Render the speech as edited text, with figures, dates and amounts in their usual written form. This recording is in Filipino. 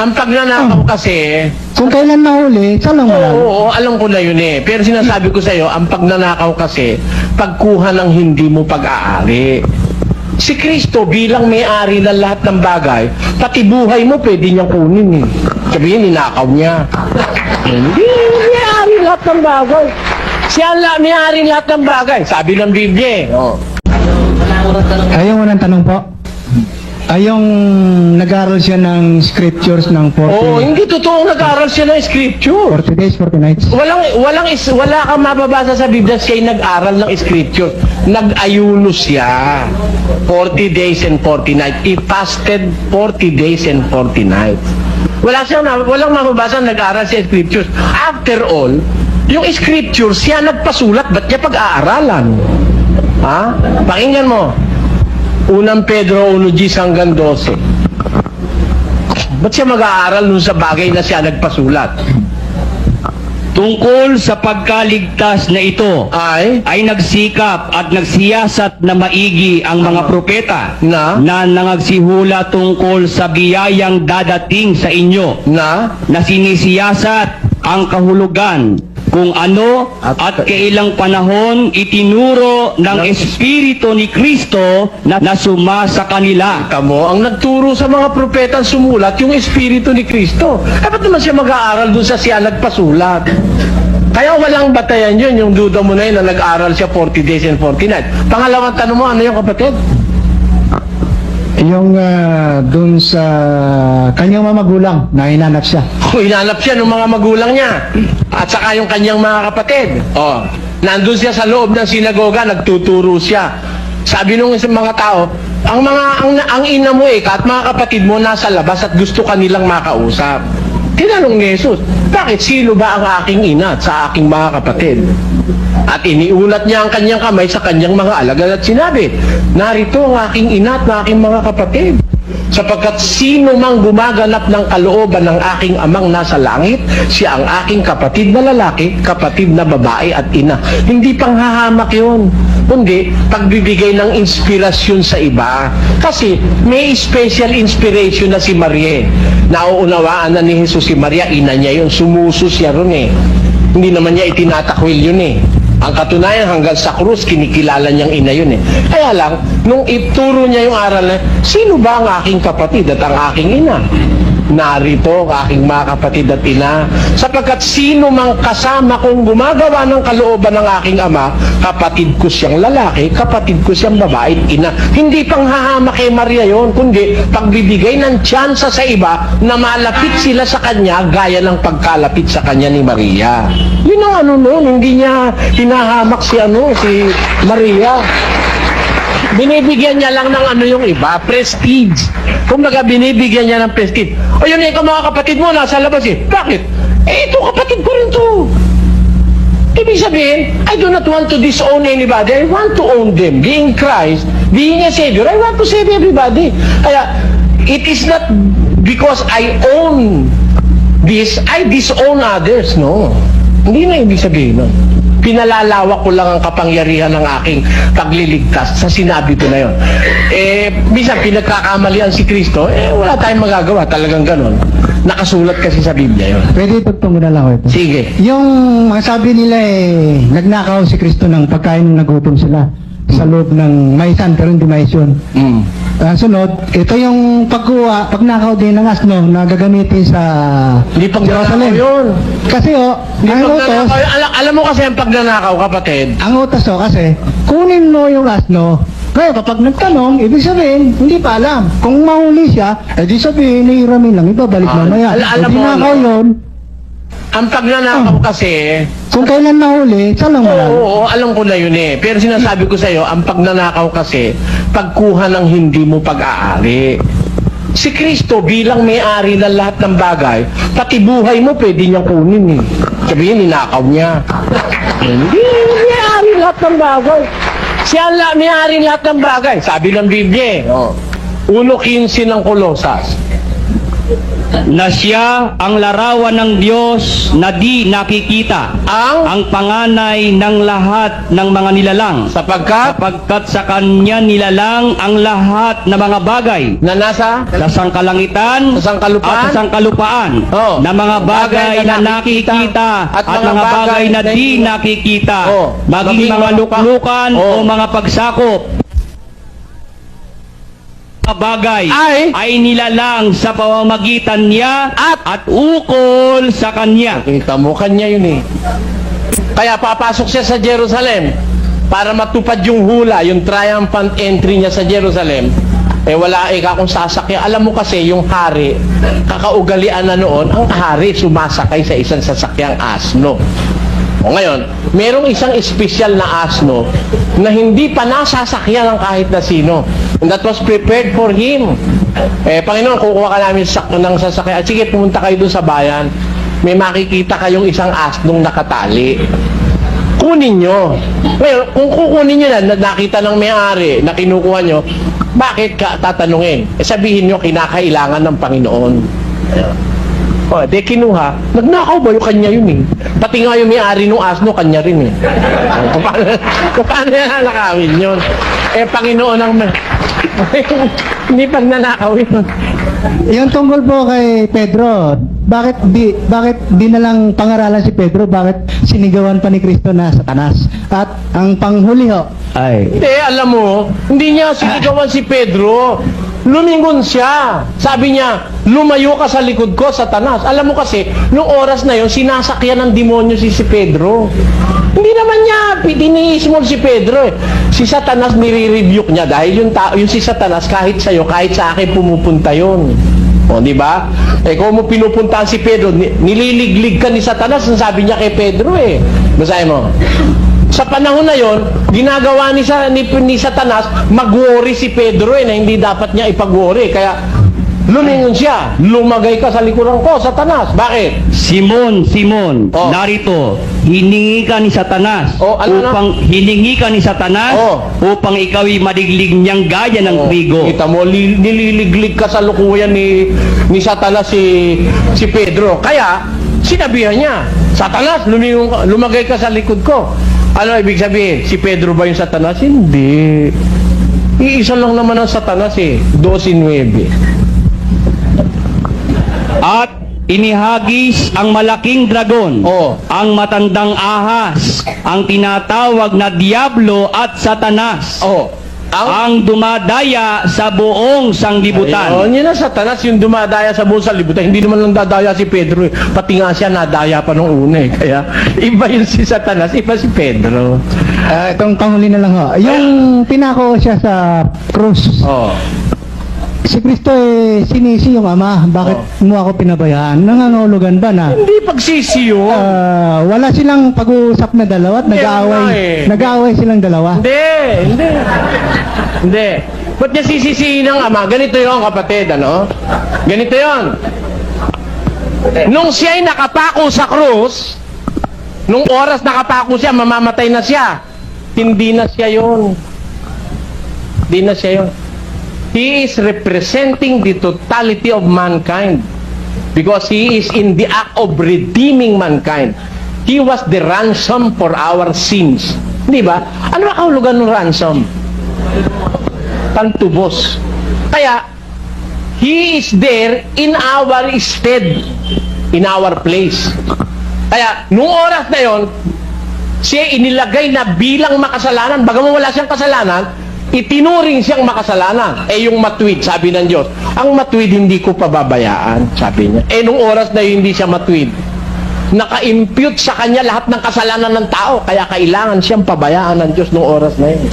Ang pagnanakaw kasi, Kung kailan nahuli, salang wala. oo, alam ko na yun eh. Pero sinasabi ko sa'yo, ang pagnanakaw kasi, pagkuha ng hindi mo pag-aari. Si Kristo bilang may-ari ng lahat ng bagay, pati buhay mo pwede niyang kunin eh. Sabihin, ninakaw niya. Hindi, may-ari lahat ng bagay. Siya may-ari lahat ng bagay. Sabi ng Biblia eh. Oh. Ayong unang tanong po. Ayong nag-aaral siya ng scriptures ng 40, Oo, hindi totoo nag-aral siya ng scripture. 40 days, 40 nights. Wala kang mababasa sa Biblia siya nag-aral ng scripture. Nag-ayuno siya. 40 days and 40 nights. He fasted 40 days and 40 nights. Walang mababasa nag-aral siya scriptures. After all, yung scripture siya nagpasulat, ba't niya pag-aaralan? Ha? Pakinggan mo. Unang Pedro 1:10 hanggang 12. Ba't siya mag-aaral nun sa bagay na siya nagpasulat? Tungkol sa pagkaligtas na ito Ay, nagsikap at nagsiyasat na maigi ang mga propeta Na? na nangagsihula tungkol sa biyayang dadating sa inyo na, na sinisiyasat ang kahulugan kung ano at kailang panahon itinuro ng Espiritu ni Kristo na suma sa kanila. tamo, ang nagturo sa mga propeta sumulat, yung Espiritu ni Kristo. Ba't naman siya mag-aaral dun sa siya nagpasulat? Kaya walang batayan yun, yung duda mo na yun na nag-aaral siya 40 days and 40 nights. Pangalawang tanong mo, ano yung kapatid? Yung dun sa kanyang mga magulang na hinanap siya. Kung hinanap siya ng mga magulang niya at saka yung kanyang mga kapatid. Oh, nandun siya sa loob ng sinagoga, nagtuturo siya. Sabi nung isang mga tao, ang ina mo at mga kapatid mo nasa labas at gusto kanilang makausap. Tinanong ni Jesus, bakit sino ba ang aking ina at sa aking mga kapatid? At iniulat niya ang kanyang kamay sa kanyang mga alagad at sinabi, narito ang aking ina at aking mga kapatid. Sapagkat sino mang gumaganap ng kalooban ng aking amang nasa langit, siya ang aking kapatid na lalaki, kapatid na babae at ina. Hindi panghahamak yun, kundi pagbibigay ng inspirasyon sa iba. Kasi may special inspiration na si Maria. Nauunawaan na ni Jesus si Maria, ina niya yun, sumuso siya ron eh. Hindi naman niya itinatakwil yun eh. Ang katunayan, hanggang sa krus, kinikilala niyang ina yun eh. Kaya lang, nung ituro niya yung aral na, sino ba ang aking kapatid at ang aking ina? Narito ang aking mga kapatid at ina. Sapagkat sino mang kasama kong gumagawa ng kalooban ng aking ama, kapatid ko siyang lalaki, kapatid ko siyang babae at ina. Hindi panghahamak kay Maria yon, kundi pagbibigay ng tsansa sa iba na malapit sila sa kanya gaya ng pagkalapit sa kanya ni Maria. Yun ang ano nun, hindi niya hinahamak si Maria. Binibigyan niya lang ng ano yung iba, prestige. Kung baga binibigyan niya ng prestige. O yun yung mga kapatid mo nasa labas eh. Bakit? Eh ito kapatid ko rin to. Ibig sabihin, I do not want to disown anybody. I want to own them. Being Christ, being a Savior, I want to save everybody. Kaya, it is not because I own this, I disown others, no. Hindi na ibig sabihin nun. Pinalalawak ko lang ang kapangyarihan ng aking pagliligtas sa sinabi ko na yon. Minsan pinagkakamalian si Kristo, wala tayong magagawa, talagang ganon. Nakasulat kasi sa Biblia yon. Pwede itugtong ko na lang ako ito. Sige. Yung sabi nila nagnakaw si Kristo ng pagkain nung nagutom sila sa loob ng maisan pero hindi maisyon. Sunod, ito yung pagnakaw din ng asno na gagamitin sa Hindi pagnanakaw yun. Kasi ang utos, Alam mo kasi ang pagnanakaw, kapatid. ang utos kasi, kunin mo yung asno. Kaya kapag nagtanong, ibig sabihin, hindi pa alam. Kung mahuli siya, edi sabihin, nahiramin lang, ibabalik mamaya. alam Kung mo, dinakaw yun, Ang pagnanakaw kasi, kung kailan nahuli, salang wala. oo, alam ko na yun eh. Pero sinasabi ko sa'yo, ang pagnanakaw kasi, pagkuha ng hindi mo pag-aari. Si Kristo bilang may-ari ng lahat ng bagay, pati buhay mo pwede niyang kunin eh. Sabihin, ninakaw niya. Hindi, may-ari lahat ng bagay. Siya may-ari lahat ng bagay. Sabi ng Biblia eh. 1:15 ng Kolosas. na siya ang larawan ng Diyos na di nakikita, ang panganay ng lahat ng mga nilalang, sapagkat sa kanya nilalang ang lahat ng mga bagay na nasa sa sangkalangitan Sa sangkalupaan? at sa sangkalupaan, Oh. na mga bagay na nakikita at mga bagay na di nakikita, Oh. maging mga luklukan Oh. o mga pagsakop. Mga bagay Ay nilalang sa pamamagitan niya at ukol sa kanya. kita mo, kanya yun eh. Kaya papasok siya sa Jerusalem para matupad yung hula, yung triumphant entry niya sa Jerusalem. Wala kung sasakyan. Alam mo kasi, yung hari, kakaugalian na noon, ang hari sumasakay sa isang sasakyang asno. O ngayon, merong isang espesyal na asno na hindi pa nasasakyan ng kahit na sino. And that was prepared for him. Panginoon, kukuha ka namin ng sasakyan. Sige, pumunta kayo doon sa bayan. May makikita kayong isang asnong nakatali. Kunin nyo. Ngayon, kung kukunin nyo na, nakita ng may-ari na kinukuha nyo, bakit ka tatanungin? Sabihin nyo, kinakailangan ng Panginoon. De kinuha, nagnakaw ba yung kanya yun eh? Pati nga yung may-ari ng asno, kanya rin eh. Paano yan nakawin yun? Panginoon ang... Hindi pag nanakaw yun. Yung tungkol po kay Pedro, bakit di na lang pangaralan si Pedro, bakit sinigawan pa ni Kristo na Satanas? At ang panghuli ho, Hindi, alam mo, hindi niya sinigawan si Pedro. Lumingon siya. Sabi niya, lumayo ka sa likod ko, Satanas. Alam mo kasi, nung oras na yon sinasakyan ng demonyo si Pedro. Hindi naman niya tiniismol si Pedro eh. Si Satanas nire-rebuke niya dahil yung si Satanas kahit sa'yo, kahit sa akin pumupunta yon. O, di ba? Kung mo pinupuntahan si Pedro, nililiglig ka ni Satanas, ang sabi niya kay Pedro eh. Basahin mo. Sa panahon na yon, ginagawa ni Satanas, mag-worry si Pedro na hindi dapat niya ipag-worry. Kaya, lumingon siya. Lumagay ka sa likuran ko, Satanas. Bakit? Simon, Oh. narito, hiningi ka ni Satanas hiningi ka ni Satanas upang ikaw ay madiglig niyang gaya ng trigo. Kita mo, nililiglig ka sa lukuyan ni Satanas si Pedro. Kaya, sinabihan niya, Satanas, lumagay ka sa likod ko. Ano ibig sabihin? Si Pedro ba yung Satanas? Hindi. Iisa lang naman ang Satanas eh. 12:9. At inihagis ang malaking dragon, ang matandang ahas, ang tinatawag na Diablo at Satanas, ang dumadaya sa buong sanglibutan. Ayun, yun ang Satanas, yung dumadaya sa buong sanglibutan. Hindi naman lang dadaya si Pedro. Pati nga siya nadaya pa nung una eh. Kaya iba yun si Satanas, iba si Pedro. itong panghuli na lang ho. Yung pinako siya sa krus. Si Kristo sinisi yung Ama. Bakit mo ako pinabayaan? Nangangahulugan ba na Hindi pagsisi yun. wala silang pag-uusap na dalawa at nag-aaway silang dalawa? Hindi. Ba't niya sisisihin ng Ama? Ganito yun, kapatid, ano? Ganito yun. Nung siya'y nakapako sa krus, nung oras nakapako siya, mamamatay na siya. Hindi na siya yun. Hindi na siya yun. He is representing the totality of mankind because he is in the act of redeeming mankind. He was the ransom for our sins. Di ba? Ano ba kahulugan ng ransom? Pantubos. Kaya, he is there in our stead, in our place. Kaya, nung oras na yon, siya inilagay na bilang makasalanan. Bagaman wala siyang kasalanan, itinuring siyang makasalanan. Yung matuwid, sabi ng Diyos, ang matuwid hindi ko pababayaan, sabi niya. Nung oras na yun, hindi siya matuwid. Naka-impute sa kanya lahat ng kasalanan ng tao, kaya kailangan siyang pabayaan ng Diyos nung oras na yun.